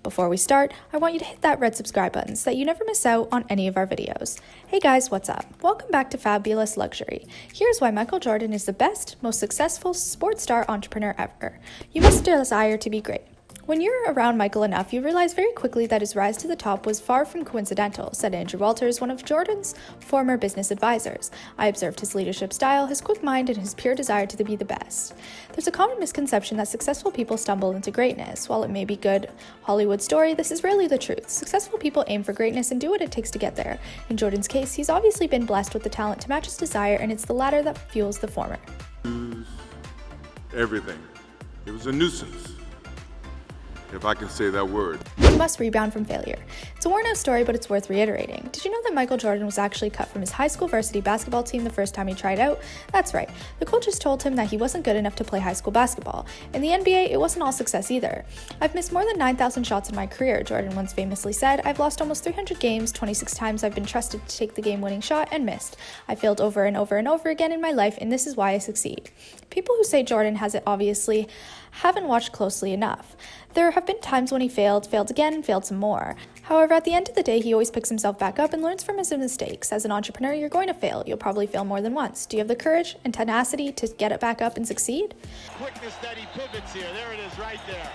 Before we start, I want you to hit that red subscribe button so that you never miss out on any of our videos. Hey guys, what's up? Welcome back to Fabulous Luxury. Here's why Michael Jordan is the best, most successful sports star entrepreneur ever. You must desire to be great. When you're around Michael enough, you realize very quickly that his rise to the top was far from coincidental, said Andrew Walters, one of Jordan's former business advisors. I observed his leadership style, his quick mind, and his pure desire to be the best. There's a common misconception that successful people stumble into greatness. While it may be good Hollywood story, this is rarely the truth. Successful people aim for greatness and do what it takes to get there. In Jordan's case, he's obviously been blessed with the talent to match his desire, and it's the latter that fuels the former. Everything. It was a nuisance, if I can say that word. You must rebound from failure. It's a worn-out story, but it's worth reiterating. Did you know that Michael Jordan was actually cut from his high school varsity basketball team the first time he tried out? That's right. The coaches told him that he wasn't good enough to play high school basketball. In the NBA, it wasn't all success either. I've missed more than 9,000 shots in my career, Jordan once famously said. I've lost almost 300 games, 26 times I've been trusted to take the game-winning shot and missed. I failed over and over and over again in my life, and this is why I succeed. People who say Jordan has it obviously haven't watched closely enough. There have been times when he failed again, and failed some more. However, at the end of the day, he always picks himself back up and learns from his mistakes. As an entrepreneur, you're going to fail. You'll probably fail more than once. Do you have the courage and tenacity to get it back up and succeed? Quickness that he pivots here. There it is right there.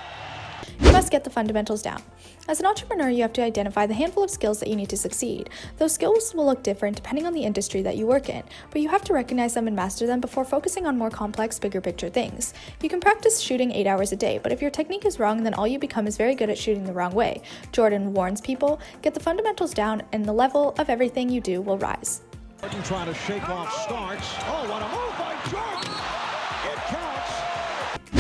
You must get the fundamentals down. As an entrepreneur, you have to identify the handful of skills that you need to succeed. Those skills will look different depending on the industry that you work in, but you have to recognize them and master them before focusing on more complex, bigger picture things. You can practice shooting 8 hours a day, but if your technique is wrong, then all you become is very good at shooting the wrong way. Jordan warns people, get the fundamentals down and the level of everything you do will rise. Jordan trying to shake off Starks. Oh, what a move by Jordan! It counts.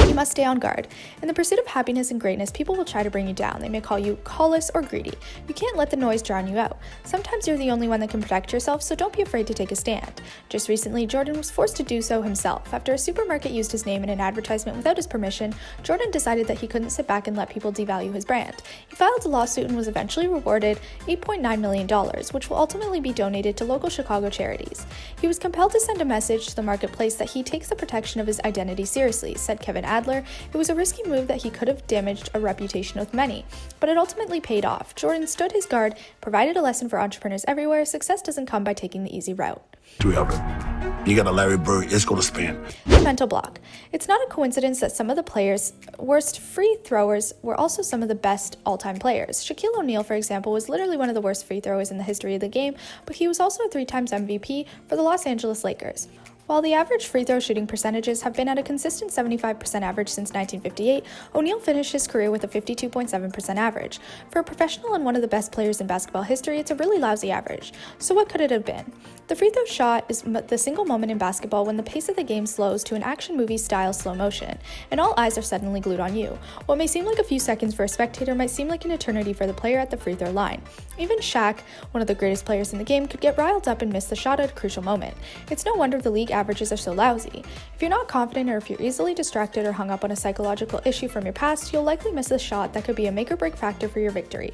You must stay on guard. In the pursuit of happiness and greatness, people will try to bring you down. They may call you callous or greedy. You can't let the noise drown you out. Sometimes you're the only one that can protect yourself, so don't be afraid to take a stand. Just recently, Jordan was forced to do so himself. After a supermarket used his name in an advertisement without his permission, Jordan decided that he couldn't sit back and let people devalue his brand. He filed a lawsuit and was eventually rewarded $8.9 million, which will ultimately be donated to local Chicago charities. He was compelled to send a message to the marketplace that he takes the protection of his identity seriously, said Kevin Adler. It was a risky move that he could have damaged a reputation with many, but it ultimately paid off. Jordan stood his guard, provided a lesson for entrepreneurs everywhere. Success doesn't come by taking the easy route. You got a Larry Bird, it's going to spin. The mental block. It's not a coincidence that some of the players' worst free throwers were also some of the best all-time players. Shaquille O'Neal, for example, was literally one of the worst free throwers in the history of the game, but he was also a 3-time MVP for the Los Angeles Lakers. While the average free throw shooting percentages have been at a consistent 75% average since 1958, O'Neal finished his career with a 52.7% average. For a professional and one of the best players in basketball history, it's a really lousy average. So what could it have been? The free throw shot is the single moment in basketball when the pace of the game slows to an action movie style slow motion, and all eyes are suddenly glued on you. What may seem like a few seconds for a spectator might seem like an eternity for the player at the free throw line. Even Shaq, one of the greatest players in the game, could get riled up and miss the shot at a crucial moment. It's no wonder the league averages are so lousy. If you're not confident or if you're easily distracted or hung up on a psychological issue from your past, you'll likely miss a shot that could be a make or break factor for your victory.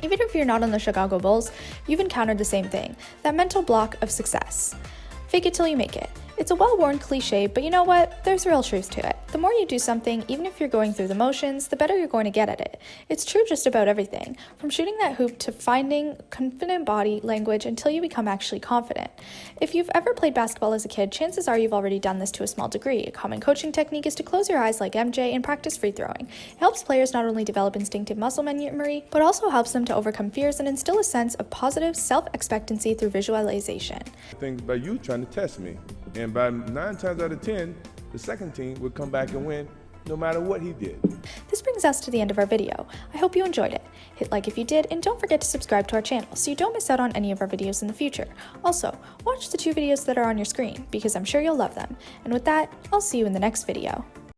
Even if you're not on the Chicago Bulls, you've encountered the same thing, that mental block of success. Fake it till you make it. It's a well-worn cliche, but you know what? There's real truth to it. The more you do something, even if you're going through the motions, the better you're going to get at it. It's true just about everything, from shooting that hoop to finding confident body language until you become actually confident. If you've ever played basketball as a kid, chances are you've already done this to a small degree. A common coaching technique is to close your eyes like MJ and practice free throwing. It helps players not only develop instinctive muscle memory, but also helps them to overcome fears and instill a sense of positive self-expectancy through visualization. Things by you trying to test me. And by 9 times out of 10, the second team would come back and win no matter what he did. This brings us to the end of our video. I hope you enjoyed it. Hit like if you did, and don't forget to subscribe to our channel so you don't miss out on any of our videos in the future. Also, watch the 2 videos that are on your screen because I'm sure you'll love them. And with that, I'll see you in the next video.